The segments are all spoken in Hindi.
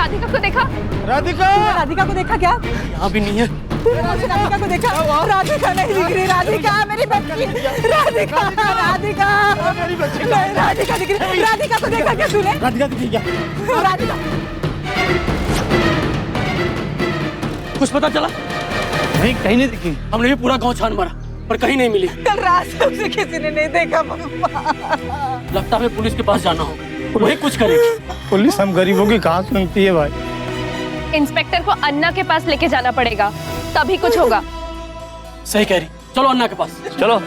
राधिका को देखा? राधिका को देखा क्या? यहाँ भी नहीं है। राधिका को देखा? राधिका नहीं दिख रही। राधिका मेरी बच्ची। राधिका मेरी बच्ची नहीं, राधिका दिख रही। राधिका को देखा क्या तूने? राधिका दिखी क्या? राधिका कुछ पता चला? नहीं, कहीं नहीं दिखी। हमने भी पूरा गांव छान मारा पर कहीं नहीं मिली। कल रात से उसे किसी ने नहीं देखा मम्मा। लगता है पुलिस के पास जाना होगा, वही कुछ करेगी। पुलिस हम गरीबों की कहाँ सुनती है भाई। इंस्पेक्टर को अन्ना के पास लेके जाना पड़ेगा, तभी कुछ होगा। सही कह रही, चलो अन्ना के पास चलो।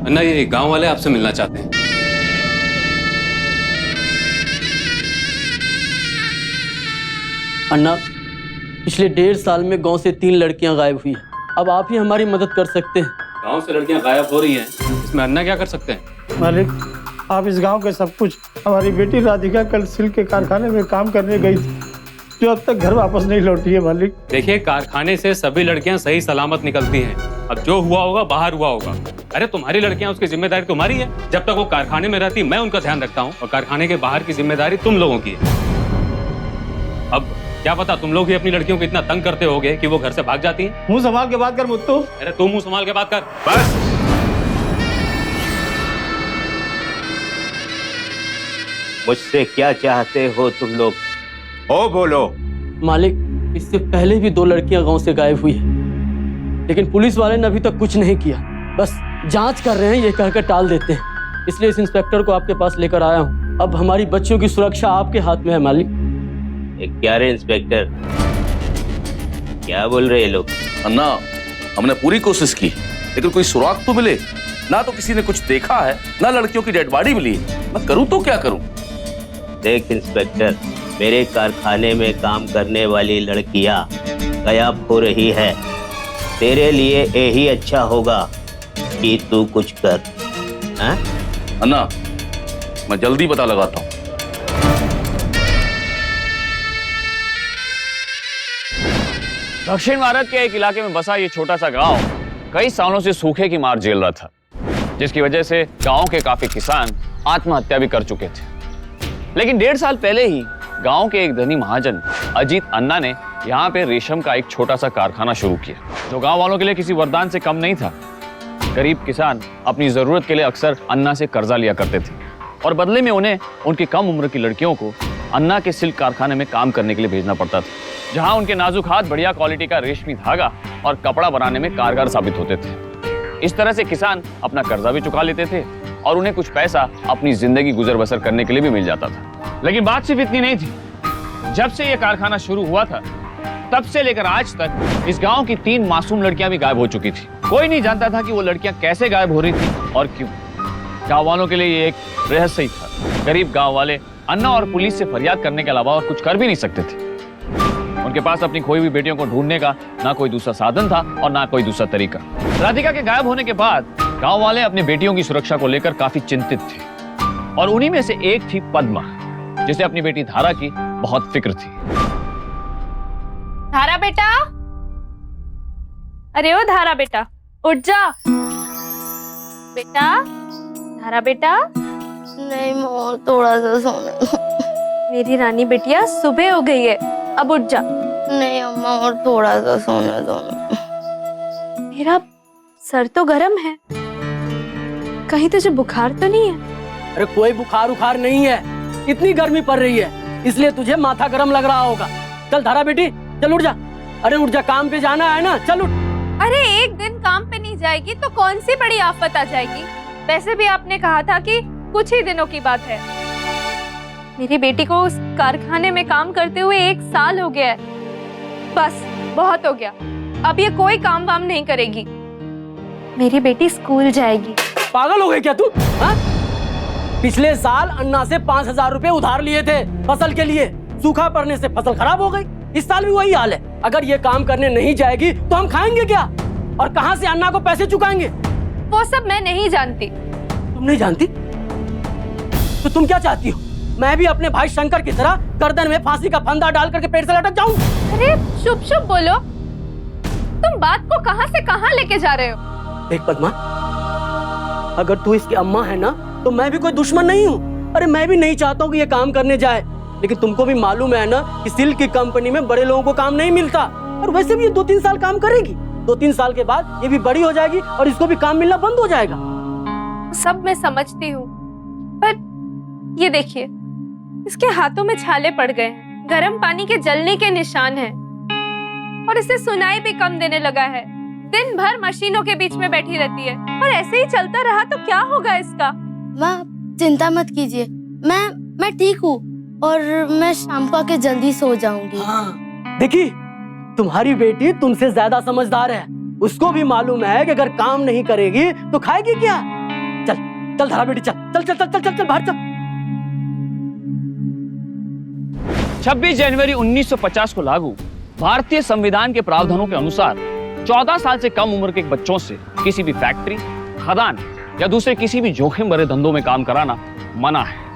अन्ना, ये गांव वाले आपसे मिलना चाहते हैं। अन्ना, पिछले 1.5 साल में गांव से 3 लड़कियां गायब हुई हैं। अब आप ही हमारी मदद कर सकते हैं। गांव से लड़कियां गायब हो रही हैं, इसमें अन्ना क्या कर सकते हैं? मालिक, आप इस गांव के सब कुछ। हमारी बेटी राधिका कल सिल्क के कारखाने में काम करने गई थी, जो अब तक घर वापस नहीं लौटी है मालिक। देखिए, कारखाने से सभी लड़कियां सही सलामत निकलती हैं। अब जो हुआ होगा बाहर हुआ होगा। अरे तुम्हारी लड़कियां, उसकी जिम्मेदारी तुम्हारी है। जब तक वो कारखाने में रहती मैं उनका ध्यान रखता हूँ, और कारखाने के बाहर की जिम्मेदारी तुम लोगों की है। अब क्या पता तुम लोग भी अपनी लड़कियों को इतना तंग करते होगे कि वो घर से भाग जाती हैं। मुंह संभाल के बात कर मुत्तू। अरे तू मुंह संभाल के बात कर बस। मुझसे क्या चाहते हो तुम लोग? ओ बोलो। मालिक, इससे पहले भी 2 लड़कियां गांव से गायब हुई हैं, लेकिन पुलिस वाले ने अभी तक कुछ नहीं किया। बस जांच कर रहे हैं, ये कहकर टाल देते हैं। इसलिए इस इंस्पेक्टर को आपके पास लेकर आया हूँ। अब हमारी बच्चियों की सुरक्षा आपके हाथ में है मालिक। क्या रे इंस्पेक्टर, क्या बोल रहे हैं लोग? अन्ना, हमने पूरी कोशिश की लेकिन कोई सुराग तो मिले ना। तो किसी ने कुछ देखा है ना, लड़कियों की डेड बॉडी मिली। मैं करूं तो क्या करूं? देख इंस्पेक्टर, मेरे कारखाने में काम करने वाली लड़कियां गायब हो रही है। तेरे लिए यही अच्छा होगा कि तू कुछ कर। हाँ? अन्ना, मैं जल्दी पता लगाता हूं। दक्षिण भारत के एक इलाके में बसा ये छोटा सा गांव कई सालों से सूखे की मार झेल रहा था, जिसकी वजह से गांव के काफी किसान आत्महत्या भी कर चुके थे। लेकिन 1.5 साल पहले ही गांव के एक धनी महाजन अजीत अन्ना ने यहाँ पे रेशम का एक छोटा सा कारखाना शुरू किया, जो गांव वालों के लिए किसी वरदान से कम नहीं था। गरीब किसान अपनी जरूरत के लिए अक्सर अन्ना से कर्जा लिया करते थे, और बदले में उन्हें उनकी कम उम्र की लड़कियों को अन्ना के सिल्क कारखाने में काम करने के लिए भेजना पड़ता था, जहां उनके नाजुक हाथ बढ़िया क्वालिटी का रेशमी धागा और कपड़ा बनाने में कारगर साबित होते थे। इस तरह से किसान अपना कर्जा भी चुका लेते थे और उन्हें कुछ पैसा अपनी जिंदगी गुजर बसर करने के लिए भी मिल जाता था। लेकिन बात सिर्फ इतनी नहीं थी। जब से यह कारखाना शुरू हुआ था, तब से लेकर आज तक इस गांव की 3 मासूम लड़कियां भी गायब हो चुकी थी। कोई नहीं जानता था कि वो लड़कियां कैसे गायब हो रही थी और क्यों। गांव वालों के लिए ये एक रहस्य ही था। गरीब गांव वाले अन्ना और पुलिस से फरियाद करने के अलावा और कुछ कर भी नहीं सकते थे। उनके पास अपनी खोई हुई बेटियों को ढूंढने का ना कोई दूसरा साधन था और ना कोई दूसरा तरीका। राधिका के गायब होने के बाद गांव वाले अपनी बेटियों की सुरक्षा को लेकर काफी चिंतित थे, और उन्हीं में से एक थी पद्मा, जिसे अपनी बेटी धारा की बहुत फिक्र थी। धारा बेटा, अरे ओ धारा बेटा, उठ जा बेटा। धारा बेटा, नहीं मोर, थोड़ा सा सोने। मेरी रानी बेटिया, सुबह हो गई है, अब उठ जा। नहीं अम्मा, और थोड़ा सा सोने दो। मेरा सर तो गर्म है, कहीं तुझे बुखार तो नहीं है? अरे कोई बुखार उखार नहीं है, इतनी गर्मी पड़ रही है इसलिए तुझे माथा गर्म लग रहा होगा। चल धारा बेटी, चल उठ जा। अरे उठ जा, काम पे जाना है ना, चल उठ। अरे एक दिन काम पे नहीं जाएगी तो कौन सी बड़ी आफत आ जाएगी। वैसे भी आपने कहा था कि कुछ ही दिनों की बात है। मेरी बेटी को उस कारखाने में काम करते हुए 1 साल हो गया है। बस बहुत हो गया, अब ये कोई काम वाम नहीं करेगी। मेरी बेटी स्कूल जाएगी। पागल हो गई क्या तू? हाँ? पिछले साल अन्ना से 5,000 रुपए उधार लिए थे फसल के लिए, सूखा पड़ने से फसल खराब हो गई। इस साल भी वही हाल है। अगर ये काम करने नहीं जाएगी तो हम खाएंगे क्या, और कहां से अन्ना को पैसे चुकाएंगे? वो सब मैं नहीं जानती। तुम नहीं जानती? तो तुम क्या चाहती हो? मैं भी अपने भाई शंकर की तरह गर्दन में फांसी का फंदा डाल करके पेड़ से लटक जाऊं? अरे शुभ शुभ बोलो, तुम बात को कहां से कहां लेके जा रहे हो? देख पद्मा, अगर तू इसकी अम्मा है ना तो मैं भी कोई दुश्मन नहीं हूँ। अरे मैं भी नहीं चाहता हूँ कि ये काम करने जाए, लेकिन तुमको भी मालूम है ना कि सिल्क की कंपनी में बड़े लोगों को काम नहीं मिलता। और वैसे भी ये 2-3 साल काम करेगी, 2-3 साल के बाद ये भी बड़ी हो जाएगी और इसको भी काम मिलना बंद हो जाएगा। सब मैं समझती हूँ, पर ये देखिए, इसके हाथों में छाले पड़ गए हैं, गर्म पानी के जलने के निशान हैं, और इसे सुनाई भी कम देने लगा है। दिन भर मशीनों के बीच में बैठी रहती है, और ऐसे ही चलता रहा तो क्या होगा इसका? माँ चिंता मत कीजिए, मैं ठीक हूँ और मैं शाम को आके जल्दी सो जाऊंगी। देखी, तुम्हारी बेटी तुमसे ज्यादा समझदार है। उसको भी मालूम है कि अगर काम नहीं करेगी तो खाएगी क्या। चल चल धरा बेटी, चल चल चल चल चल चल, चल बाहर चल। 26 जनवरी 1950 को लागू भारतीय संविधान के प्रावधानों के अनुसार 14 साल से कम उम्र के बच्चों से किसी भी फैक्ट्री, खदान या दूसरे किसी भी जोखिम भरे धंधों में काम कराना मना है।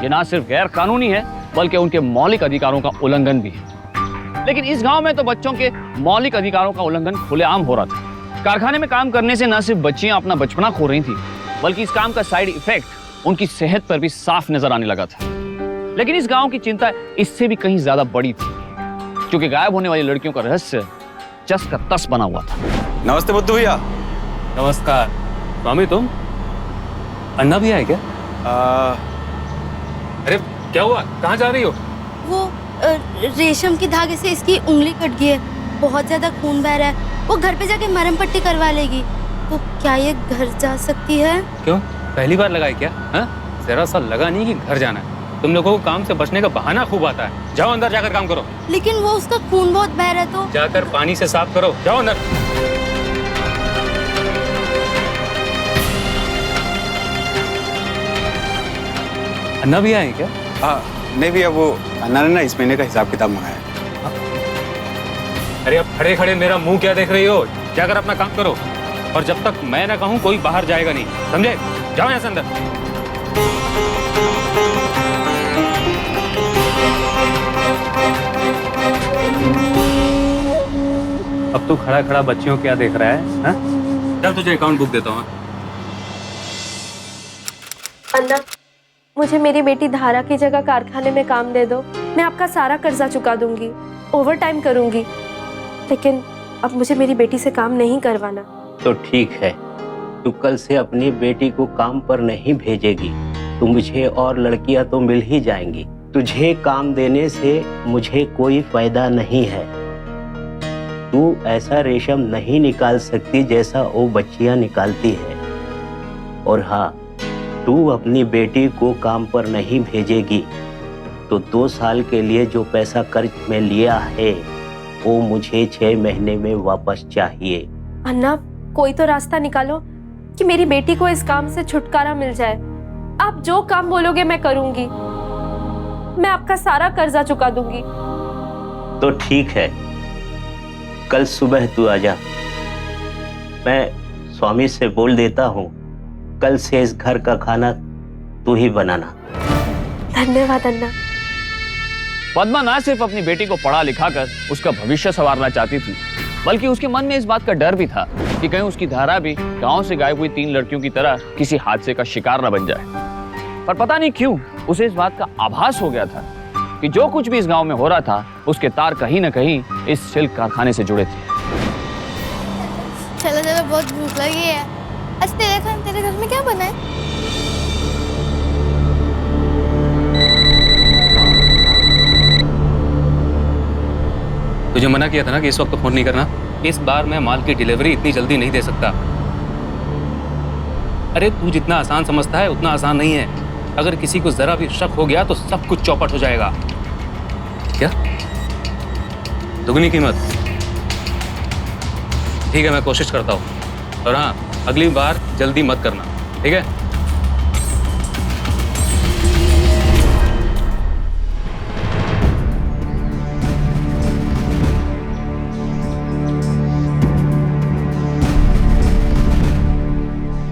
ये ना सिर्फ गैर कानूनी है बल्कि उनके मौलिक अधिकारों का उल्लंघन भी है। लेकिन इस गांव में तो बच्चों के मौलिक अधिकारों का उल्लंघन खुलेआम हो रहा था। कारखाने में काम करने से न सिर्फ बच्चियां अपना बचपना खो रही थी, बल्कि इस काम का साइड इफेक्ट उनकी सेहत पर भी साफ नजर आने लगा था। लेकिन इस गांव की चिंता इससे भी कहीं ज्यादा बड़ी थी, क्योंकि गायब होने वाली लड़कियों का रहस्य जस का तस बना हुआ था। नमस्ते बुद्धू भैया। नमस्कार। स्वामी तुम? अन्ना भी आए क्या? अरे क्या हुआ, कहाँ जा रही हो? वो रेशम की धागे से इसकी उंगली कट गई है, बहुत ज्यादा खून बह रहा है। वो घर पे जाके मरहम पट्टी करवा लेगी। तो क्या ये घर जा सकती है? क्यों, पहली बार लगाई क्या? हाँ, जरा सा लगा नहीं कि घर जाना है। तुम लोगों को काम से बचने का बहाना खूब आता है। जाओ अंदर जाकर काम करो। लेकिन वो उसका खून बहुत बह रहा है। तो जाकर पानी से साफ करो, जाओ अंदर। अन्ना भी आए क्या? हाँ नहीं भैया, वो अन्ना ने ना इस महीने का हिसाब किताब मंगाया। अरे अब खड़े खड़े मेरा मुंह क्या देख रही हो? जाकर अपना काम करो, और जब तक मैं ना कहूं कोई बाहर जाएगा नहीं, समझे? जाओ यहाँ से अंदर। अब तू खड़ा खड़ा बच्चियों क्या देख रहा है? हाँ? चल तुझे अकाउंट बुक देता हूँ। अन्ना, मुझे मेरी बेटी धारा की जगह कारखाने में काम दे दो। मैं आपका सारा कर्जा चुका दूंगी, ओवर टाइम करूंगी, लेकिन अब मुझे मेरी बेटी से काम नहीं करवाना। तो ठीक है, तू कल से अपनी बेटी को काम पर नहीं भेजेगी तो मुझे और लड़कियां तो मिल ही जाएंगी। तुझे काम देने से मुझे कोई फायदा नहीं है। तू ऐसा रेशम नहीं निकाल सकती जैसा वो बच्चियां निकालती है। और हाँ, तू अपनी बेटी को काम पर नहीं भेजेगी तो 2 साल के लिए जो पैसा कर्ज में लिया है वो मुझे 6 महीने में वापस चाहिए। अन्ना, कोई तो रास्ता निकालो कि मेरी बेटी को इस काम से छुटकारा मिल जाए। आप जो काम बोलोगे मैं करूंगी। मैं आपका सारा कर्जा चुका दूंगी। तो ठीक है, कल सुबह तू आजा। मैं स्वामी से बोल देता हूँ, कल से इस घर का खाना तू ही बनाना। धन्यवाद अन्ना। पद्मा ना सिर्फ अपनी बेटी को पढ़ा लिखा कर उसका भविष्य संवारना चाहती थी, बल्कि उसके मन में इस बात का डर भी था कि कहीं उसकी धारा भी गांव से गायब हुई 3 लड़कियों की तरह किसी हादसे का शिकार न बन जाए। पर पता नहीं क्यों उसे इस बात का आभास हो गया था कि जो कुछ भी इस गांव में हो रहा था उसके तार कहीं न कहीं इस सिल्क कारखाने से जुड़े थे। चलो चलो, बहुत भूख लगी है। आज तेरे घर में क्या बना है? तुझे मना किया था ना कि इस वक्त फोन नहीं करना। इस बार मैं माल की डिलीवरी इतनी जल्दी नहीं दे सकता। अरे तू जितना आसान समझता है उतना आसान नहीं है। अगर किसी को जरा भी शक हो गया तो सब कुछ चौपट हो जाएगा। क्या? दुगनी कीमत? ठीक है, मैं कोशिश करता हूँ। और हाँ, अगली बार जल्दी मत करना, ठीक है?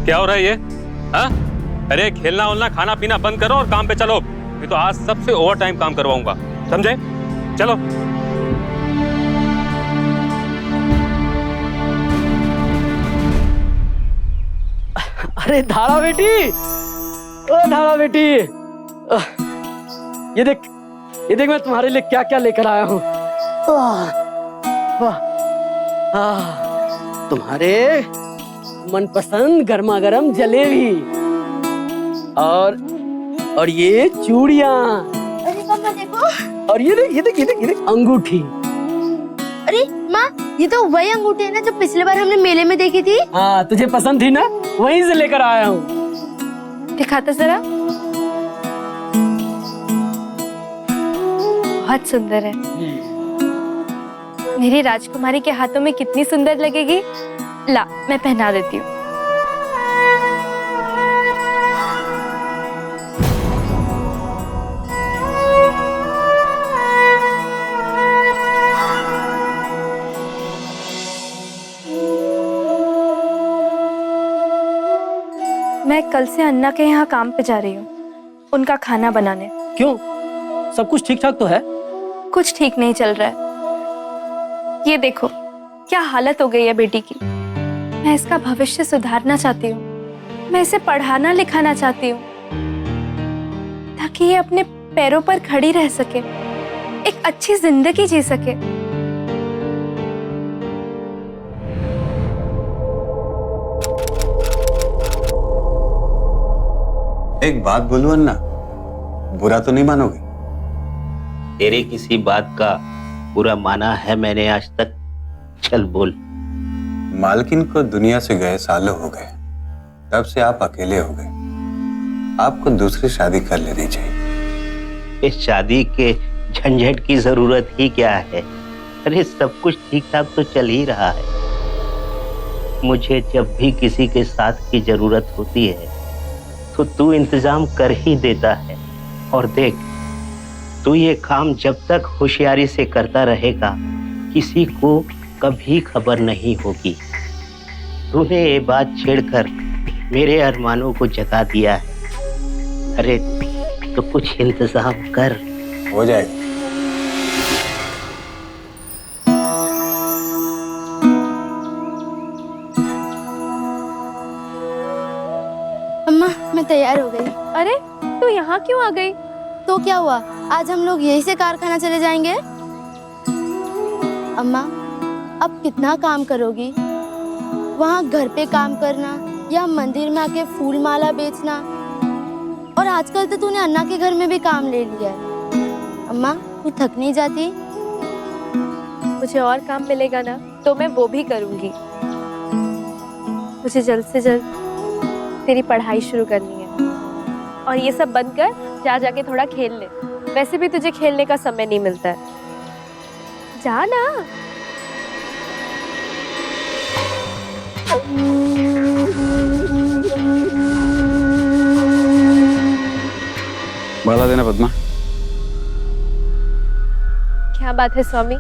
क्या हो रहा है ये? हाँ? अरे खेलना उलना खाना पीना बंद करो और काम पे चलो। नहीं तो आज सबसे ओवर टाइम काम करवाऊंगा, समझे? चलो। अरे धारा बेटी, ओ धारा बेटी, ये देख मैं तुम्हारे लिए क्या क्या लेकर आया हूँ। तुम्हारे मनपसंद गर्मा गर्म जलेबी और ये चूड़ियाँ। अरे मम्मा देखो। और ये देख अंगूठी। अरे माँ, ये तो वही अंगूठी है ना जो पिछले बार हमने मेले में देखी थी। हाँ, तुझे पसंद थी ना, वहीं से लेकर आया हूँ। दिखाता जरा। बहुत सुंदर है। मेरी राजकुमारी के हाथों में कितनी सुंदर लगेगी। ला, मैं पहना देती हूँ। मैं कल से अन्ना के यहाँ काम पे जा रही हूँ, उनका खाना बनाने। क्यों? सब कुछ ठीक ठाक तो है? कुछ ठीक नहीं चल रहा है। ये देखो क्या हालत हो गई है बेटी की। मैं इसका भविष्य सुधारना चाहती हूँ। मैं इसे पढ़ाना लिखाना चाहती हूँ ताकि ये अपने पैरों पर खड़ी रह सके, एक अच्छी जिंदगी जी सके। एक बात बोलूं अन्ना, बुरा तो नहीं मानोगे? तेरे किसी बात का बुरा माना है मैंने आज तक? चल बोल। मालकिन को दुनिया से गए सालों हो गए, तब से आप अकेले हो गए। आपको दूसरी शादी कर लेनी चाहिए। इस शादी के झंझट की जरूरत ही क्या है? अरे सब कुछ ठीक ठाक तो चल ही रहा है। मुझे जब भी किसी के साथ की जरूरत होती है तो तू इंतजाम कर ही देता है। और देख, तू ये काम जब तक होशियारी से करता रहेगा किसी को कभी खबर नहीं होगी। तूने ये बात छेड़कर मेरे अरमानों को जगा दिया है। अरे तो कुछ इंतजाम कर। हो जाएगा। अम्मा, मैं तैयार हो गई। अरे तू यहाँ क्यों आ गई? तो क्या हुआ, आज हम लोग यहीं से कारखाना चले जाएंगे। अम्मा, अब कितना काम करोगी? वहाँ घर पे काम करना या मंदिर में आके फूल माला बेचना, और आजकल तो तूने अन्ना के घर में भी काम ले लिया है। अम्मा, तू थक नहीं जाती? मुझे और काम मिलेगा ना तो मैं वो भी करूंगी। मुझे जल्द से जल्द तेरी पढ़ाई शुरू करनी है, और ये सब बंद कर जाके थोड़ा खेल ले। वैसे भी तुझे खेलने का समय नहीं मिलता है। जा ना। बढ़ा देना पद्मा। क्या बात है स्वामी,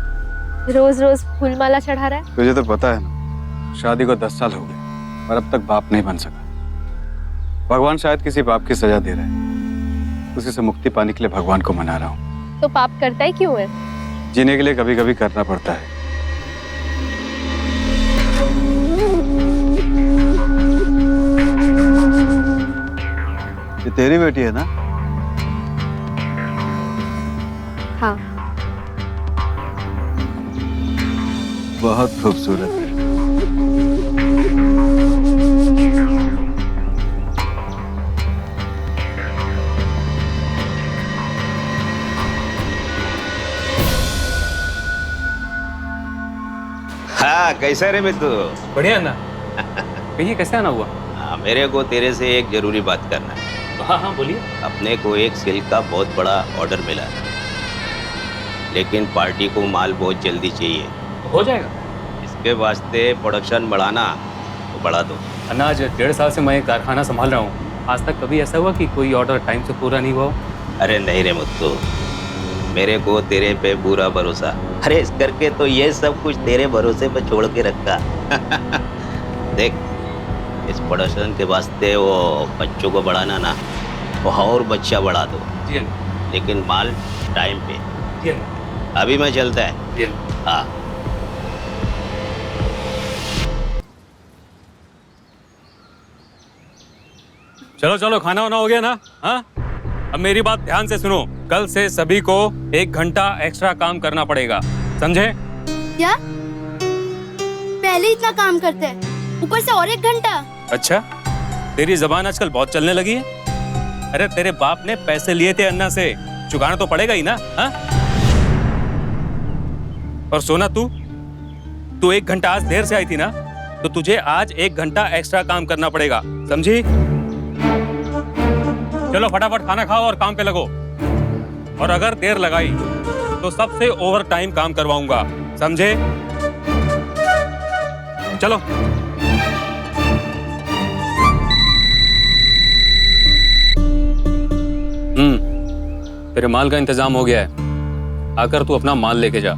रोज रोज फूल माला चढ़ा रहा है? तुझे तो पता है ना, शादी को 10 साल हो गए और अब तक बाप नहीं बन सका। भगवान शायद किसी पाप की सजा दे रहे हैं, उसी से मुक्ति पाने के लिए भगवान को मना रहा हूँ। तो पाप करता ही क्यों है? जीने के लिए कभी कभी करना पड़ता है। ये तेरी बेटी है ना? हाँ। बहुत खूबसूरत है। हाँ, कैसा रे मित्तू? बढ़िया ना। कहिए कैसे आना हुआ? हाँ, मेरे को तेरे से एक जरूरी बात करना है। हाँ हाँ बोलिए। अपने को एक सिल्क का बहुत बड़ा ऑर्डर मिला है, लेकिन पार्टी को माल बहुत जल्दी चाहिए। हो जाएगा। इसके वास्ते प्रोडक्शन बढ़ाना तो बढ़ा दो। अन्ना, आज 1.5 साल से मैं कारखाना संभाल रहा हूँ। आज तक कभी ऐसा हुआ कि कोई ऑर्डर टाइम से पूरा नहीं हुआ हो? अरे नहीं रे मुत्तू, मेरे को तेरे पे पूरा भरोसा। अरे इस करके तो ये सब कुछ तेरे भरोसे पे छोड़ के रखा। देख, इस प्रोडक्शन के वास्ते वो बच्चों को बढ़ाना ना, वो और बच्चा बढ़ा दो, जी अंकल। लेकिन माल टाइम पे। जी अंकल। अभी मैं चलता है। जी अंकल। हाँ। चलो चलो, खाना वाना हो गया ना? हाँ, अब मेरी बात ध्यान से सुनो। कल से सभी को 1 घंटा एक्स्ट्रा काम करना पड़ेगा, समझे? क्या पहले इतना काम करते हैं, ऊपर से और 1 घंटा? अच्छा, तेरी जबान आजकल बहुत चलने लगी है। अरे तेरे बाप ने पैसे लिए थे अन्ना से, चुकाना तो पड़ेगा ही ना? हाँ? और सोना, तू 1 घंटा आज देर से आई थी ना, तो तुझे आज 1 घंटा एक्स्ट्रा काम करना पड़ेगा, समझी? चलो फटाफट खाना खाओ और काम पे लगो। और अगर देर लगाई तो सबसे ओवर टाइम काम करवाऊंगा, समझे? चलो। तेरे माल का इंतजाम हो गया है, आकर तू अपना माल लेके जा।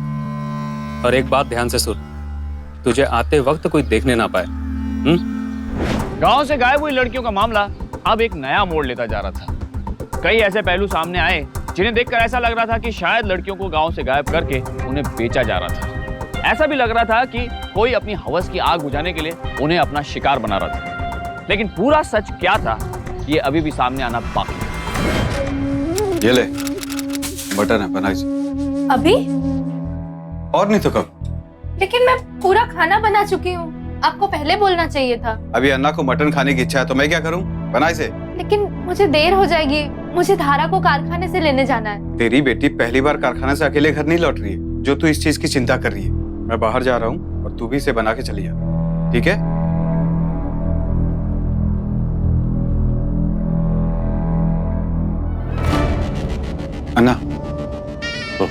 और एक बात ध्यान से सुन, तुझे आते वक्त कोई देखने ना पाए। गांव से गायब हुई लड़कियों का मामला अब एक नया मोड़ लेता जा रहा था। कई ऐसे पहलू सामने आए जिन्हें देखकर ऐसा लग रहा था कि शायद लड़कियों को गांव से गायब करके उन्हें बेचा जा रहा था। ऐसा भी लग रहा था कि कोई अपनी हवस की आग बुझाने के लिए उन्हें अपना शिकार बना रहा था। लेकिन पूरा सच क्या था, ये अभी भी सामने आना बाकी है। ये ले, बटन है, बनाई से। अभी? और नहीं तो कब? लेकिन मैं पूरा खाना बना चुकी हूँ, आपको पहले बोलना चाहिए था। अभी अन्ना को मटन खाने की इच्छा है तो मैं क्या करूं? बनाई से। लेकिन मुझे देर हो जाएगी, मुझे धारा को कारखाने से लेने जाना है। तेरी बेटी पहली बार कारखाने से अकेले घर नहीं लौट रही है, जो तू इस चीज की चिंता कर रही है। मैं बाहर जा रहा हूँ और तू भी इसे बना के चली जा, ठीक है? अन्ना, तो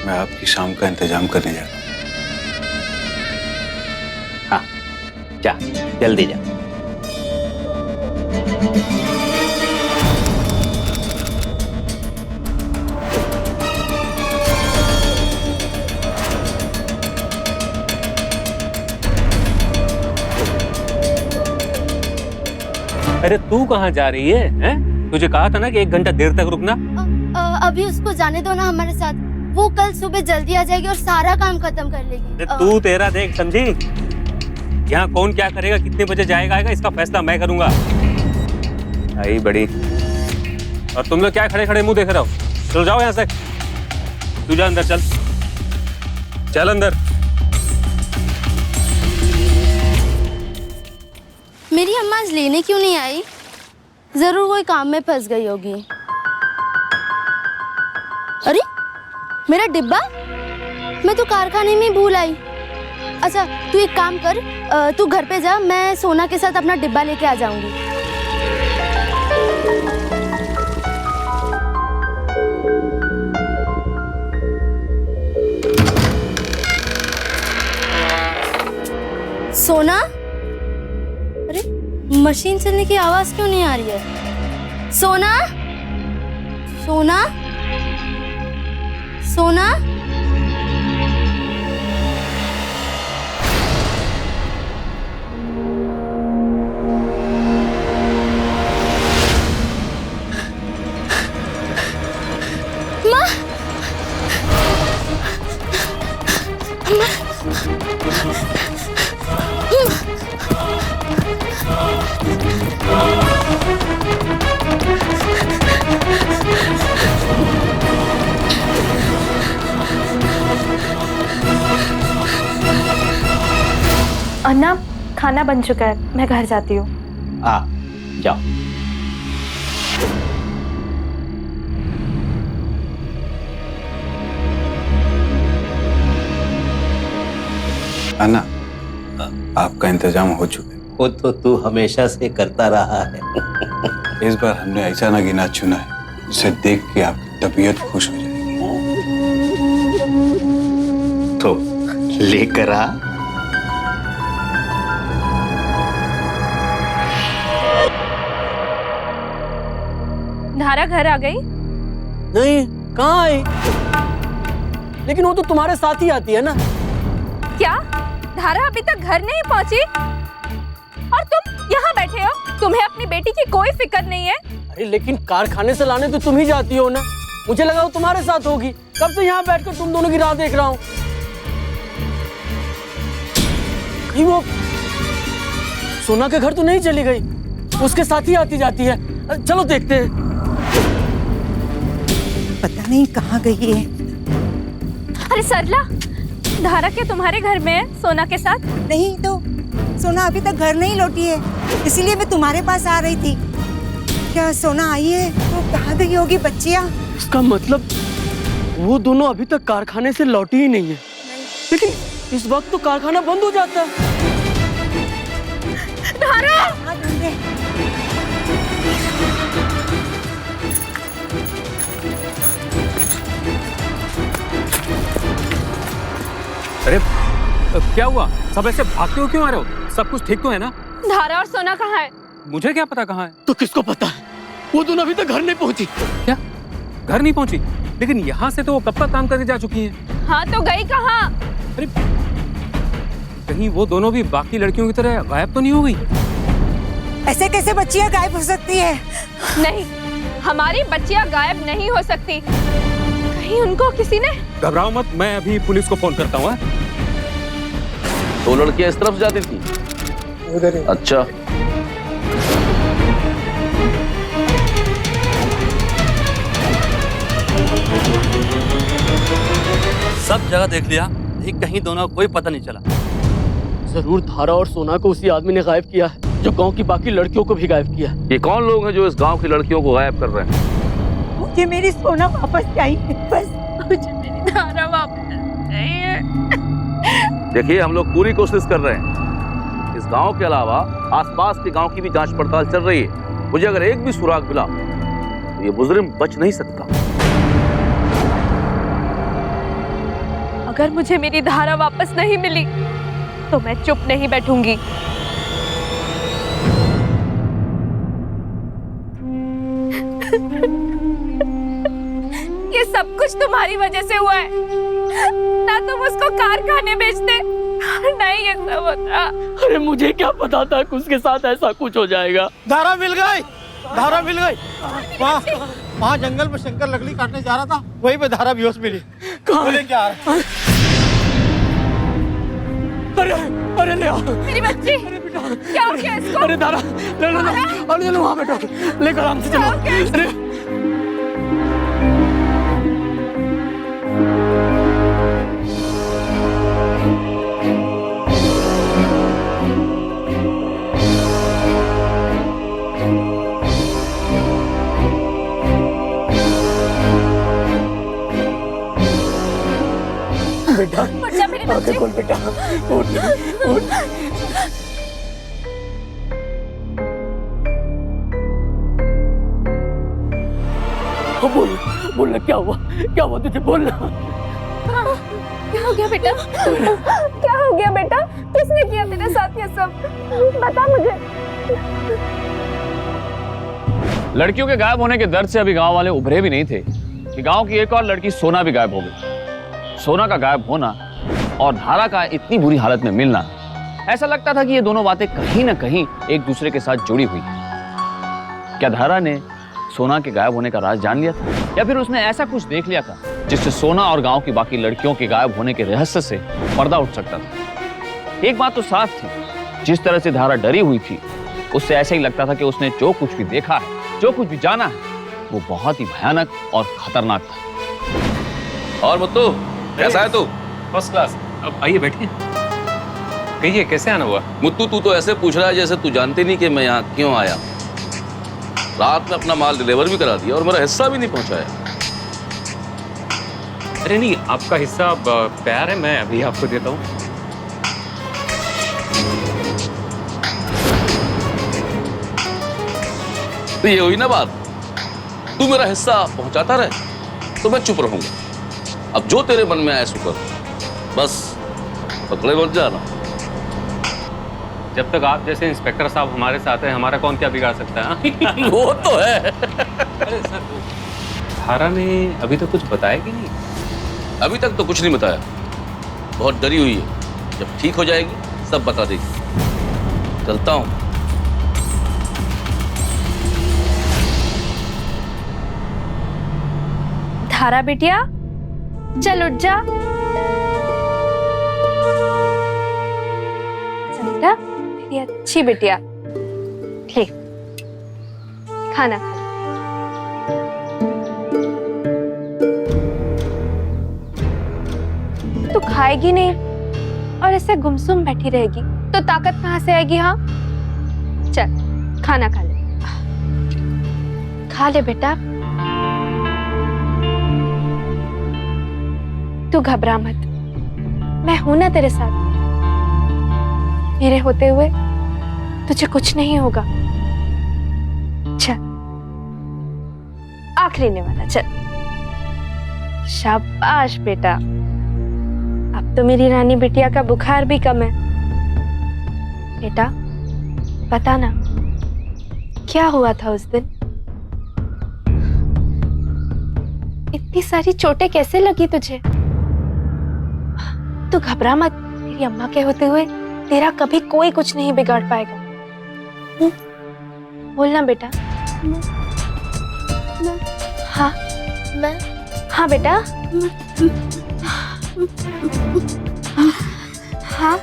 मैं आपकी शाम का इंतजाम करने जा रहा हूँ। हाँ, जा, जल्दी जा। अरे तू कहाँ जा रही है, हैं? तुझे कहा था ना कि 1 घंटा देर तक रुकना। अभी उसको जाने दो ना हमारे साथ, वो कल सुबह जल्दी आ जाएगी और सारा काम खत्म कर लेगी। तू तेरा देख, समझी? यहाँ कौन क्या करेगा, कितने बजे जाएगा आएगा, इसका फैसला मैं करूंगा। आई बड़ी। और तुम लोग क्या खड़े खड़े मुंह देख रहे हो? चलो जाओ यहाँ से। तू जा अंदर, चल चल अंदर। मेरी अम्मा आज लेने क्यों नहीं आई? जरूर कोई काम में फंस गई होगी। अरे मेरा डिब्बा मैं तो कारखाने में भूल आई। अच्छा तू एक काम कर, तू घर पे जा, मैं सोना के साथ अपना डिब्बा लेके आ जाऊंगी। सोना, अरे मशीन चलने की आवाज क्यों नहीं आ रही है? सोना, सोना, सोना। अन्ना, खाना बन चुका है, मैं घर जाती हूँ। जाओ। अन्ना, आपका इंतजाम हो चुका है। वो तो तू हमेशा से करता रहा है। इस बार हमने ऐसा नगीना चुना है जिसे देख के आपकी तबीयत खुश हो जाएगी। तो लेकर आ। धारा घर आ गई? नहीं, कहाँ आई? लेकिन वो तो तुम्हारे साथ ही आती है ना। क्या धारा अभी तक घर नहीं पहुंची? और तुम बेटी की कोई फिक्र नहीं है? अरे लेकिन कारखाने से लाने तो तुम ही जाती हो ना, मुझे लगा वो तुम्हारे साथ होगी। कब से यहाँ बैठकर तुम दोनों की राह देख रहा हूँ। कहीं वो सोना के घर तो नहीं चली गई? उसके साथ ही आती जाती है। चलो देखते हैं। पता नहीं कहाँ गई है। अरे सरला, धारा क्या तुम्हारे घर में है सोना के साथ? नहीं तो सोना अभी तक घर नहीं लौटी है, इसीलिए मैं तुम्हारे पास आ रही थी। क्या सोना आई है तो कहाँ गई होगी बच्चियाँ? इसका मतलब वो दोनों अभी तक कारखाने से लौटी ही नहीं है। लेकिन इस वक्त तो कारखाना बंद हो जाता है। धारा! हाँ, ढूंढे। अरे क्या हुआ? सब ऐसे भागते हो क्यों आ रहे हो? सब कुछ ठीक तो है ना? धारा और सोना कहाँ है? मुझे क्या पता कहाँ है। तो किसको पता है? वो दोनों अभी तक घर नहीं पहुंची। क्या घर नहीं पहुंची? लेकिन यहाँ से तो वो कब तक काम करके जा चुकी हैं। हाँ तो गई कहाँ? अरे कहीं वो दोनों भी बाकी लड़कियों की तरह गायब तो नहीं हो गई? ऐसे कैसे बच्चियाँ गायब हो सकती है? नहीं, हमारी बच्चियाँ गायब नहीं हो सकती। कहीं उनको किसी ने... घबराओ मत, मैं अभी पुलिस को फोन करता हूँ। दो लड़कियां इस तरफ जाती थी? अच्छा। सब जगह देख लिया, लेकिन कहीं दोनों कोई पता नहीं चला। जरूर धारा और सोना को उसी आदमी ने गायब किया है जो गांव की बाकी लड़कियों को भी गायब किया है। ये कौन लोग हैं जो इस गांव की लड़कियों को गायब कर रहे हैं? मुझे मेरी सोना वापस चाहिए बस। मुझे मेरी धारा वापस चाहिए। देखिए, हम लोग पूरी कोशिश कर रहे हैं। इस गांव के अलावा आसपास के गांव की भी जांच पड़ताल चल रही है। मुझे अगर एक भी सुराग मिला तो ये मुजरिम बच नहीं सकता। अगर मुझे मेरी धारा वापस नहीं मिली तो मैं चुप नहीं बैठूंगी। ये सब कुछ तुम्हारी वजह से हुआ है। ना तुम उसको कारखाने बेचते, नहीं ये सब होता। अरे मुझे क्या पता था कि उसके साथ ऐसा कुछ हो जाएगा। धारा मिल गई, धारा मिल गई। वहाँ जंगल में शंकर लकड़ी काटने जा रहा था, वहीं पे धारा बेहोश मिली। कहाँ? लेके आ रहा है। अरे ले आओ मेरी बच्ची, क्या हो गया इसको? अरे धारा, ले लो, अरे चलो वहाँ बैठो, लेकर आराम से चलो। अरे बेटा, मेरी बच्ची। खोल बेटा, उठ, उठ। बोलना क्या हुआ तुझे? बोलना। क्या हो गया बेटा? क्या हो गया बेटा? किसने किया तेरे साथ ये सब? बता मुझे। लड़कियों के गायब होने के दर्द से अभी गांव वाले उभरे भी नहीं थे कि गांव की एक और लड़की सोना भी गायब हो गई। सोना का गायब होना और धारा का इतनी बुरी हालत में मिलना, ऐसा लगता था कि ये दोनों बातें कहीं ना कहीं एक दूसरे के साथ जुड़ी हुई हैं। क्या धारा ने सोना के गायब होने का राज जान लिया था, या फिर उसने ऐसा कुछ देख लिया था जिससे सोना और गांव की बाकी लड़कियों के गायब होने के रहस्य से पर्दा उठ सकता था? एक बात तो साफ थी, जिस तरह से धारा डरी हुई थी, उससे ऐसा ही लगता था कि उसने जो कुछ भी देखा है, जो कुछ भी जाना है, वो बहुत ही भयानक और खतरनाक था। और मुत्तू, कैसा है तू? First class. अब आइए बैठिए। कहिए कैसे आना हुआ? मुत्तू, तू तो ऐसे पूछ रहा है जैसे तू जानते नहीं कि मैं यहाँ क्यों आया। रात में अपना माल डिलीवर भी करा दिया और मेरा हिस्सा भी नहीं पहुंचाया। अरे नहीं, आपका हिस्सा तैयार है, मैं अभी आपको देता हूँ। तो ये हुई ना बात, तू मेरा हिस्सा पहुंचाता रहे तो मैं चुप रहूंगा। अब जो तेरे मन में आए सो कर, बस पकड़े मत जाना। जब तक आप जैसे इंस्पेक्टर साहब हमारे साथ हैं, हमारा कौन क्या बिगाड़ सकता है? वो तो है। अरे सर, धारा ने अभी तक कुछ बताया कि नहीं? अभी तक तो कुछ नहीं बताया, बहुत डरी हुई है। जब ठीक हो जाएगी सब बता देगी। चलता हूँ। धारा बिटिया, चल उठ जा। चल बेटा, मेरी अच्छी बिटिया, ले खाना खा। तू खाएगी नहीं और ऐसे गुमसुम बैठी रहेगी तो ताकत कहाँ से आएगी? हाँ, चल खाना खा ले, खा ले बेटा। तू घबरा मत, मैं हूं ना तेरे साथ। मेरे होते हुए तुझे कुछ नहीं होगा। चल, आखिरी ने वाला, चल। शाबाश बेटा, अब तो मेरी रानी बिटिया का बुखार भी कम है। बेटा बता ना, क्या हुआ था उस दिन? इतनी सारी चोटें कैसे लगी तुझे? तू घबरा मत, तेरी अम्मा के होते हुए तेरा कभी कोई कुछ नहीं बिगाड़ पाएगा। बोलना बेटा। हाँ हाँ बेटा, हाँ।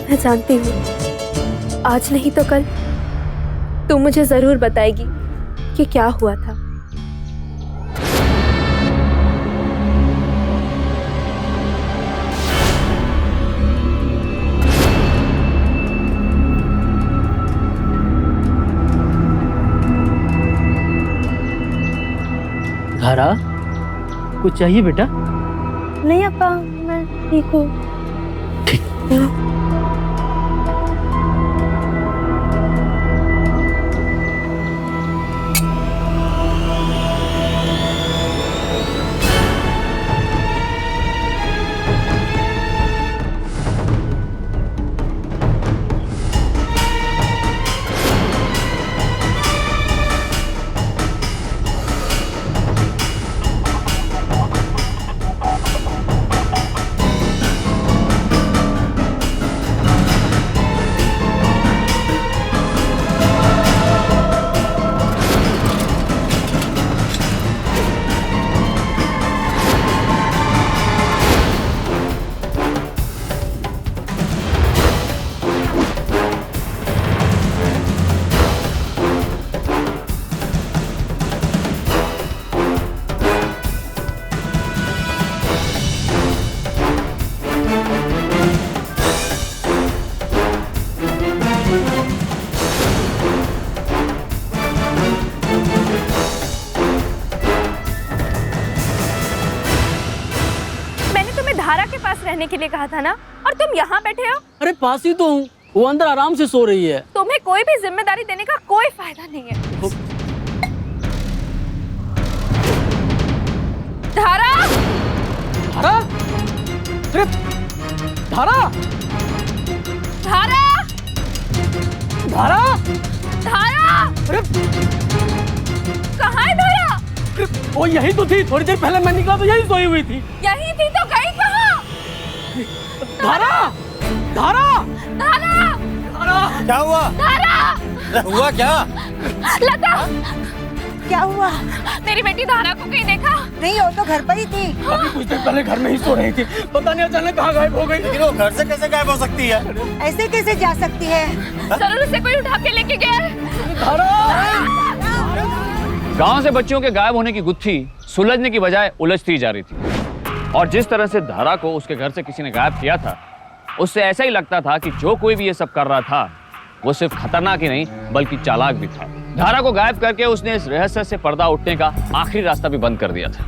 मैं जानती हूँ आज नहीं तो कल तू मुझे जरूर बताएगी कि क्या हुआ था। धारा, कुछ चाहिए बेटा? नहीं अप्पा, मैं ठीक हूँ। रहने के लिए कहा था ना, और तुम यहाँ बैठे हो। अरे पास ही तो हूँ, वो अंदर आराम से सो रही है। तुम्हें कोई भी जिम्मेदारी देने का कोई फायदा नहीं है। धारा, धारा, अरे धारा, धारा, धारा, धारा, अरे कहाँ है धारा? वो यही तो थी, थोड़ी देर पहले मैं निकला तो यही सोई हुई थी। यही थी तो गई कहाँ? धारा, धारा, धारा, धारा, क्या हुआ? धारा, हुआ क्या? लता, क्या हुआ? मेरी बेटी धारा को कहीं देखा? नहीं, वो तो घर पर ही थी। अभी कुछ देर पहले घर में ही सो रही थी, पता नहीं अचानक कहाँ गायब हो गई। लेकिन वो घर से कैसे गायब हो सकती है? ऐसे कैसे जा सकती है? जरूर उसे कोई उठा के लेके गया है। गांव से बच्चियों के गायब होने की गुत्थी सुलझने की बजाय उलझती जा रही थी, और जिस तरह से धारा को उसके घर से किसी ने गायब किया था, उससे ऐसा ही लगता था कि जो कोई भी ये सब कर रहा था वो सिर्फ खतरनाक ही नहीं बल्कि चालाक भी था। धारा को गायब करके उसने इस रहस्य से पर्दा उठने का आखिरी रास्ता भी बंद कर दिया था।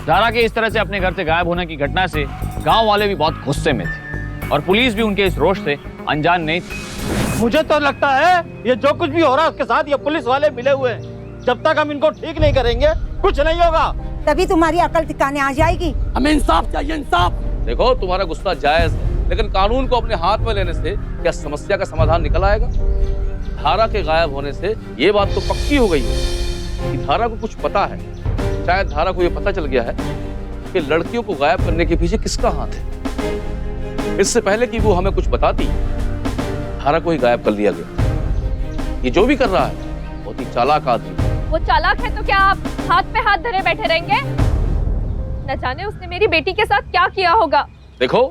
धारा के इस तरह से अपने घर से गायब होने की घटना से गांव वाले भी बहुत गुस्से में थे, और पुलिस भी उनके इस रोष से अनजान नहीं थी। मुझे तो लगता है ये जो कुछ भी हो रहा है उसके साथ ये पुलिस वाले मिले हुए हैं। जब तक हम इनको ठीक नहीं करेंगे कुछ नहीं होगा। तभी तुम्हारी अकल ठिकाने आ जाएगी। हमें इंसाफ चाहिए, इंसाफ। देखो, तुम्हारा गुस्सा जायज है, लेकिन कानून को अपने हाथ में लेने से क्या समस्या का समाधान निकल आएगा? धारा के गायब होने से ये बात तो पक्की हो गई है कि धारा को कुछ पता है। शायद धारा को ये पता चल गया है कि लड़कियों को गायब करने के पीछे किसका हाथ है। इससे पहले कि वो हमें कुछ बताती, धारा को ही गायब कर लिया गया। ये जो भी कर रहा है बहुत ही चालाक आदमी है। वो चालाक है तो क्या आप हाथ पे हाथ धरे बैठे रहेंगे? न जाने उसने मेरी बेटी के साथ क्या किया होगा। देखो,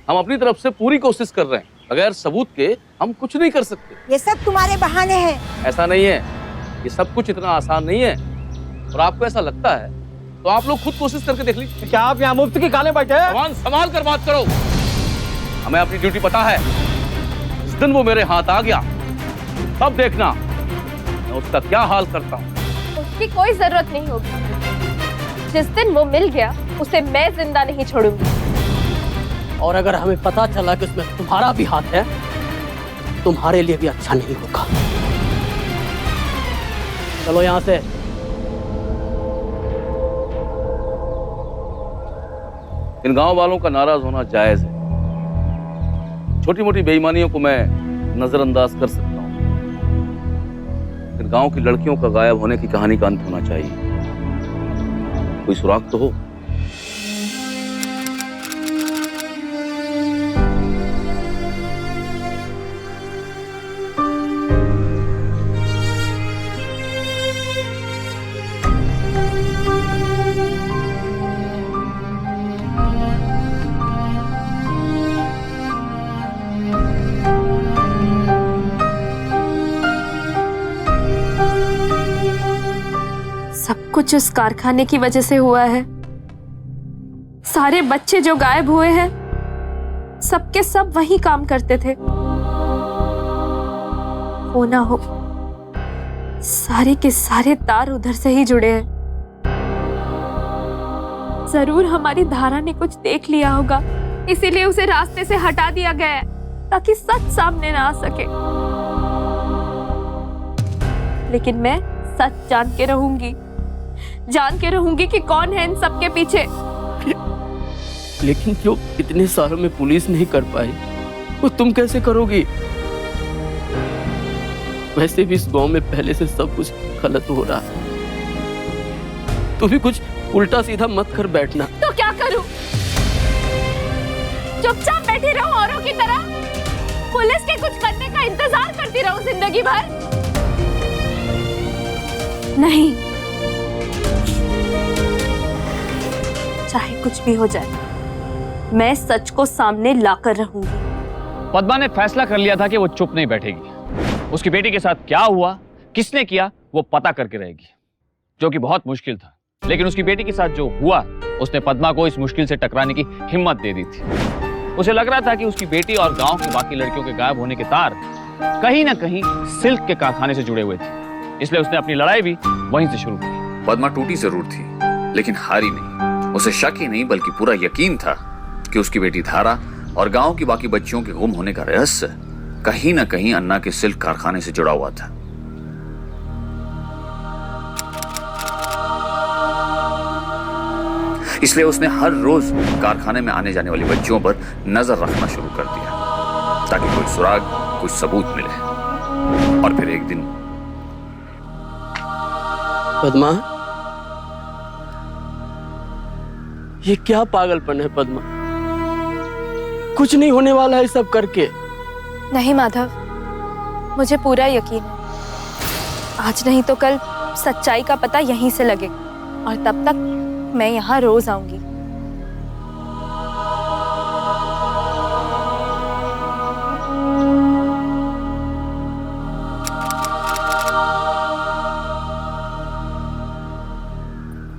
हम अपनी तरफ से पूरी कोशिश कर रहे हैं, बगैर सबूत के हम कुछ नहीं कर सकते। ये सब तुम्हारे बहाने हैं। ऐसा नहीं है, ये सब कुछ इतना आसान नहीं है। और आपको ऐसा लगता है तो आप लोग खुद कोशिश करके देख लीजिए। क्या आप यहाँ मुफ्त की काले बैठे हैं? जवान संभाल कर बात करो। हमें अपनी ड्यूटी पता है। जिस दिन वो मेरे हाथ आ गया तब देखना मैं उसका क्या हाल करता हूँ। उसकी कोई जरूरत नहीं होगी। जिस दिन वो मिल गया उसे मैं जिंदा नहीं छोड़ूंगी। और अगर हमें पता चला कि उसमें तुम्हारा भी हाथ है, तुम्हारे लिए भी अच्छा नहीं होगा। चलो यहाँ से। इन गांव वालों का नाराज होना जायज है। छोटी मोटी बेईमानियों को मैं नजरअंदाज कर सकता हूँ। इन गांव की लड़कियों का गायब होने की कहानी का अंत होना चाहिए। कोई सुराग तो हो। सब कुछ उस कारखाने की वजह से हुआ है। सारे बच्चे जो गायब हुए हैं, सबके सब वही काम करते थे। हो ना हो, सारे के सारे तार उधर से ही जुड़े हैं। जरूर हमारी धारा ने कुछ देख लिया होगा, इसीलिए उसे रास्ते से हटा दिया गया है ताकि सच सामने ना आ सके। लेकिन मैं सच जान के रहूंगी कि कौन है इन सबके पीछे। लेकिन जो इतने सालों में पुलिस नहीं कर पाई, वो तुम कैसे करोगी? वैसे भी इस गांव में पहले से सब कुछ गलत हो रहा है। तू भी कुछ उल्टा सीधा मत कर बैठना। तो क्या करूं? चुपचाप बैठी रहूं औरों की तरह? पुलिस के कुछ करने का इंतजार करती रहूं जिंदगी भर? नहीं, चाहे कुछ भी हो जाए, मैं सच को सामने लाकर रहूंगी। पद्मा ने फैसला कर लिया था कि वो चुप नहीं बैठेगी। उसकी बेटी के साथ क्या हुआ, किसने किया, वो पता करके रहेगी, जो कि बहुत मुश्किल था। लेकिन उसकी बेटी के साथ जो हुआ, उसने पद्मा को इस मुश्किल से टकराने की हिम्मत दे दी थी। उसे लग रहा था कि उसकी बेटी और गांव की बाकी लड़कियों के गायब होने के तार कहीं ना कहीं सिल्क के कारखाने से जुड़े हुए थे, इसलिए उसने अपनी लड़ाई भी वहीं से शुरू की। पद्मा टूटी जरूर थी, लेकिन हारी नहीं। उसे शक ही नहीं बल्कि पूरा यकीन था कि उसकी बेटी धारा और गांव की बाकी बच्चियों के गुम होने का रहस्य कहीं ना कहीं अन्ना के सिल्क कारखाने से जुड़ा हुआ था। इसलिए उसने हर रोज कारखाने में आने जाने वाली बच्चियों पर नजर रखना शुरू कर दिया, ताकि कोई सुराग, कुछ सबूत मिले। और फिर एक दिन पद्मा, ये क्या पागलपन है पद्मा? कुछ नहीं होने वाला है सब करके। नहीं माधव, मुझे पूरा यकीन है, आज नहीं तो कल सच्चाई का पता यहीं से लगेगा, और तब तक मैं यहाँ रोज आऊंगी।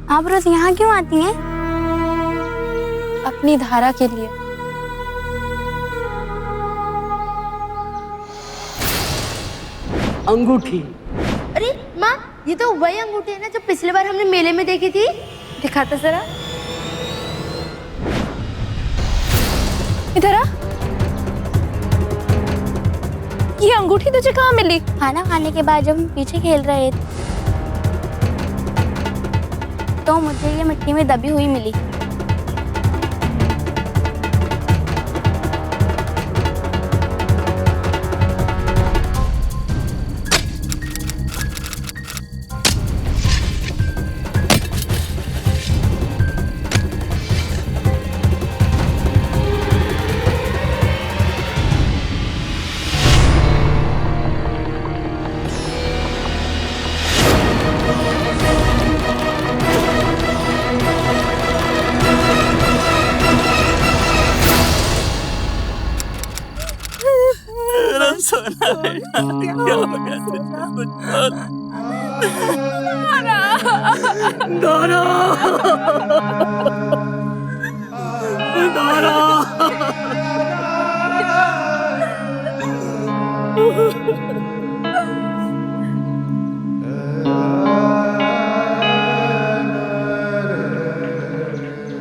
आप रोज यहाँ क्यों आती हैं? अपनी धारा के लिए। अंगूठी। अरे माँ, ये तो वही अंगूठी है ना जो पिछली बार हमने मेले में देखी थी। दिखाते जरा। इधर आ। ये अंगूठी तुझे कहाँ मिली? खाना खाने के बाद जब हम पीछे खेल रहे थे तो मुझे ये मिट्टी में दबी हुई मिली।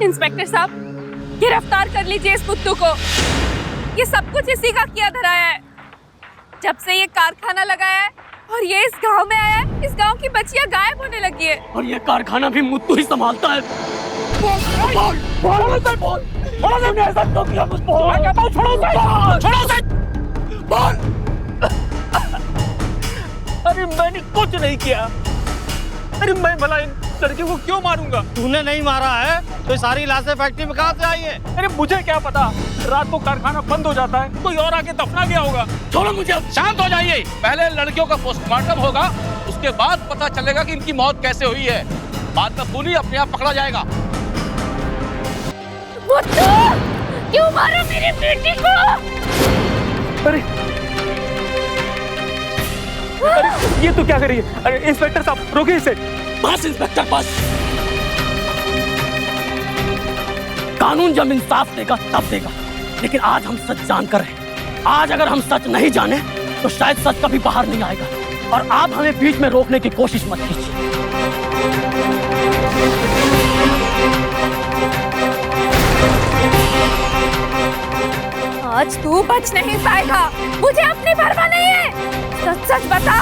इंस्पेक्टर साहब, गिरफ्तार कर लीजिए इस पुत्तू को। ये सब कुछ इसी का किया धराया है। जब से ये कारखाना लगाया है और ये इस गांव में आया है, इस गांव की बच्चियां गायब होने लगी है। और ये कारखाना भी मुत्तू ही संभालता है। अरे मैंने कुछ नहीं किया। अरे मैं भला इन लड़कियों को क्यों मारूंगा? तूने नहीं मारा है तो सारी लाशें फैक्ट्री में कहाँ से आई है? अरे मुझे क्या पता, रात को कारखाना बंद हो जाता है, कोई और आके दफना गया होगा। छोड़ो मुझे अब। शांत हो जाइए, पहले लड़कियों का पोस्टमार्टम होगा, उसके बाद पता चलेगा कि इनकी मौत कैसे हुई है। बाद में खूनी अपने आप पकड़ा जाएगा। क्यों मारा मेरी बेटी को? अरे ये तो क्या कर रही है? अरे इंस्पेक्टर साहब रोकिए इसे। बस इंस्पेक्टर बस। कानून जब इंसाफ देगा तब देगा, लेकिन आज हम सच जानकर हैं। आज अगर हम सच नहीं जाने तो शायद सच कभी बाहर नहीं आएगा। और आप हमें बीच में रोकने की कोशिश मत कीजिए। आज तू बच नहीं पाएगा, मुझे अपनी परवाह नहीं है। सच सच बता।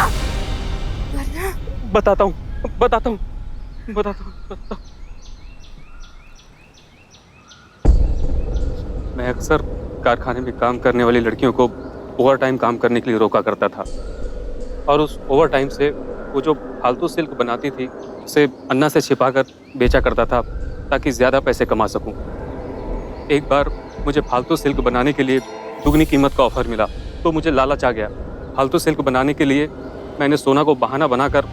बताता हूँ। मैं अक्सर कारखाने में काम करने वाली लड़कियों को ओवर टाइम काम करने के लिए रोका करता था, और उस ओवर टाइम से वो जो फालतू सिल्क बनाती थी उसे अन्ना से छिपाकर बेचा करता था ताकि ज़्यादा पैसे कमा सकूं। एक बार मुझे फालतू सिल्क बनाने के लिए दुगनी कीमत का ऑफर मिला तो मुझे लालच आ गया। फालतू सिल्क बनाने के लिए मैंने सोना को बहाना बनाकर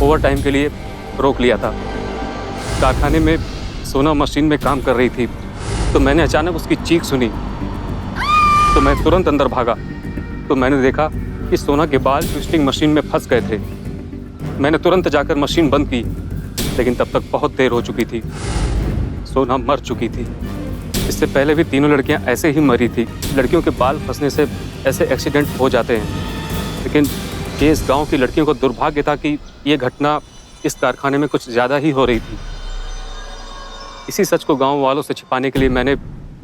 ओवर टाइम के लिए रोक लिया था। कारखाने में सोना मशीन में काम कर रही थी तो मैंने अचानक उसकी चीख सुनी तो मैं तुरंत अंदर भागा तो मैंने देखा कि सोना के बाल ट्विस्टिंग मशीन में फंस गए थे। मैंने तुरंत जाकर मशीन बंद की, लेकिन तब तक बहुत देर हो चुकी थी। सोना मर चुकी थी। इससे पहले भी तीनों लड़कियां ऐसे ही मरी थी। लड़कियों के बाल फंसने से ऐसे एक्सीडेंट हो जाते हैं, लेकिन ये इस गांव की लड़कियों को दुर्भाग्य था कि ये घटना इस कारखाने में कुछ ज़्यादा ही हो रही थी। इसी सच को गांव वालों से छिपाने के लिए मैंने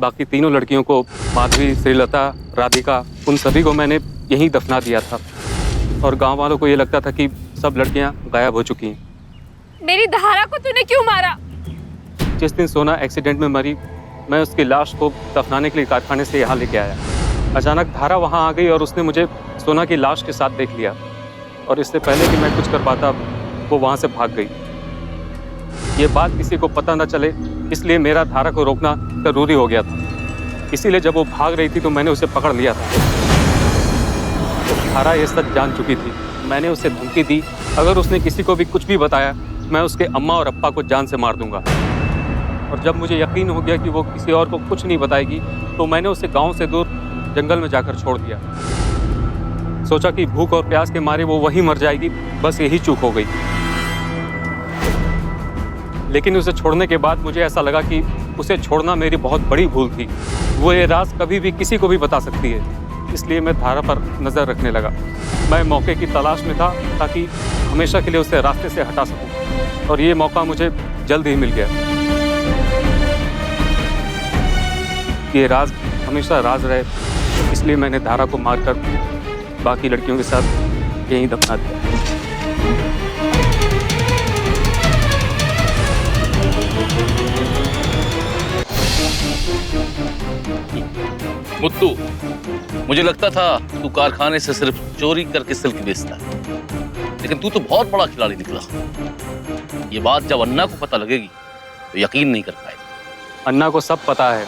बाकी तीनों लड़कियों को, माधवी, श्रीलता, राधिका, उन सभी को मैंने यहीं दफना दिया था। और गांव वालों को ये लगता था कि सब लड़कियां गायब हो चुकी हैं। मेरी धारा को तूने क्यों मारा? जिस दिन सोना एक्सीडेंट में मरी, मैं उसकी लाश को दफनाने के लिए कारखाने से यहाँ लेके आया। अचानक धारा वहाँ आ गई और उसने मुझे सोना की लाश के साथ देख लिया, और इससे पहले कि मैं कुछ कर पाता वो वहाँ से भाग गई। ये बात किसी को पता न चले इसलिए मेरा धारा को रोकना जरूरी हो गया था। इसीलिए जब वो भाग रही थी तो मैंने उसे पकड़ लिया था। धारा ये सच जान चुकी थी। मैंने उसे धमकी दी, अगर उसने किसी को भी कुछ भी बताया मैं उसके अम्मा और अप्पा को जान से मार दूंगा। और जब मुझे यकीन हो गया कि वो किसी और को कुछ नहीं बताएगी तो मैंने उसे गांव से दूर जंगल में जाकर छोड़ दिया। सोचा कि भूख और प्यास के मारे वो वहीं मर जाएगी, बस यही चूक हो गई। लेकिन उसे छोड़ने के बाद मुझे ऐसा लगा कि उसे छोड़ना मेरी बहुत बड़ी भूल थी। वो ये राज कभी भी किसी को भी बता सकती है, इसलिए मैं धारा पर नज़र रखने लगा। मैं मौके की तलाश में था ताकि हमेशा के लिए उसे रास्ते से हटा सकूं, और ये मौका मुझे जल्द ही मिल गया। ये राज हमेशा राज रहे, इसलिए मैंने धारा को मारकर बाकी लड़कियों के साथ यहीं दफना दिया। मुत्तू, मुझे लगता था तू कारखाने से सिर्फ चोरी करके सिल्क बेचता है, लेकिन तू तो बहुत बड़ा खिलाड़ी निकला। ये बात जब अन्ना को पता लगेगी तो यकीन नहीं कर पाएगा। अन्ना को सब पता है।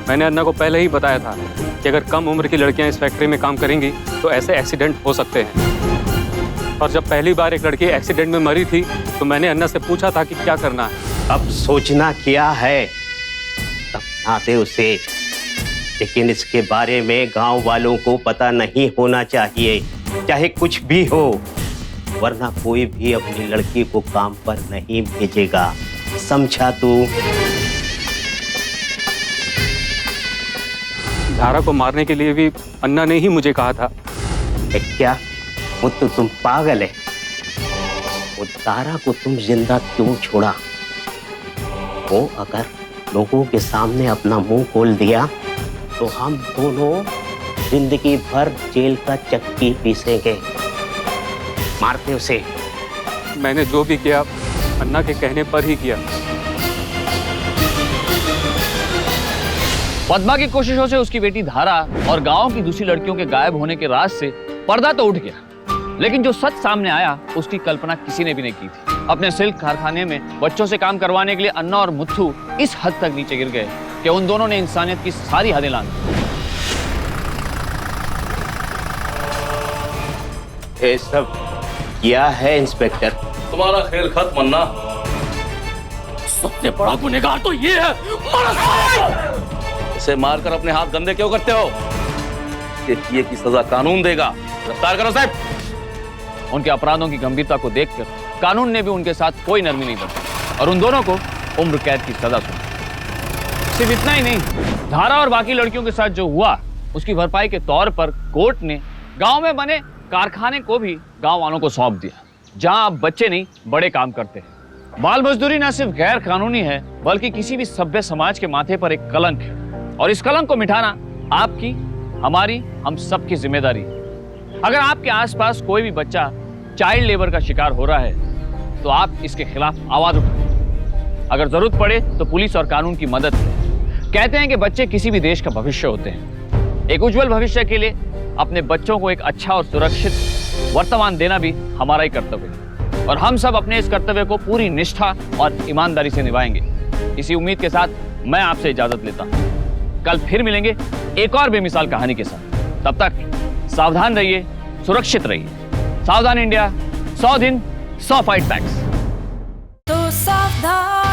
मैंने अन्ना को पहले ही बताया था कि अगर कम उम्र की लड़कियां इस फैक्ट्री में काम करेंगी तो ऐसे एक्सीडेंट हो सकते हैं। और जब पहली बार एक लड़की एक्सीडेंट में मरी थी तो मैंने अन्ना से पूछा था कि क्या करना है। अब सोचना क्या है, दफनाते उसे। लेकिन इसके बारे में गांव वालों को पता नहीं होना चाहिए, चाहे कुछ भी हो, वरना कोई भी अपनी लड़की को काम पर नहीं भेजेगा, समझा तू? धारा को मारने के लिए भी अन्ना ने ही मुझे कहा था। क्या मुत्तू तुम पागल है? वो तारा को तुम जिंदा क्यों छोड़ा? वो अगर लोगों के सामने अपना मुंह खोल दिया तो हम दोनों जिंदगी भर जेल का चक्की पीसेंगे। मारते उसे। मैंने जो भी किया अन्ना के कहने पर ही किया। पद्मा की कोशिशों से उसकी बेटी धारा और गांव की दूसरी लड़कियों के गायब होने के राज से पर्दा तो उठ गया, लेकिन जो सच सामने आया उसकी कल्पना किसी ने भी नहीं की थी। अपने सिल्क कारखाने में बच्चों से काम करवाने के लिए अन्ना और मुत्थू इस हद तक नीचे गिर गए कि उन दोनों ने इंसानियत की सारी हदें लांघी। ये सब किया है इंस्पेक्टर। तुम्हारा खेल खत्म अन्ना। सबसे बड़ा गुनहगार तो ये है। इसे मारकर अपने हाथ गंदे क्यों करते हो? ये किए की सजा कानून देगा। गिरफ्तार करो साहब। उनके अपराधों की गंभीरता को देखकर कानून ने भी उनके साथ कोई नरमी नहीं बरती और उन दोनों को उम्र कैद की सजा सुनाई। सिर्फ इतना ही नहीं, धारा और बाकी लड़कियों के साथ जो हुआ उसकी भरपाई के तौर पर कोर्ट ने गांव में बने कारखाने को भी गांव वालों को सौंप दिया, जहां अब बच्चे नहीं बड़े काम करते हैं। बाल मजदूरी न सिर्फ गैर कानूनी है बल्कि किसी भी सभ्य समाज के माथे पर एक कलंक है, और इस कलंक को मिटाना आपकी, हमारी, हम सब की जिम्मेदारी है। अगर आपके आसपास कोई भी बच्चा चाइल्ड लेबर का शिकार हो रहा है तो आप इसके खिलाफ आवाज उठाएं। अगर जरूरत पड़े तो पुलिस और कानून की मदद लें। कहते हैं कि बच्चे किसी भी देश का भविष्य होते हैं। एक उज्जवल भविष्य के लिए अपने बच्चों को एक अच्छा और सुरक्षित वर्तमान देना भी हमारा ही कर्तव्य है, और हम सब अपने इस कर्तव्य को पूरी निष्ठा और ईमानदारी से निभाएंगे। इसी उम्मीद के साथ मैं आपसे इजाजत लेता हूं। कल फिर मिलेंगे एक और बेमिसाल कहानी के साथ। तब तक सावधान रहिए, सुरक्षित रहिए। सावधान इंडिया, 100 दिन 100 फाइट बैक्स। तो सावधान।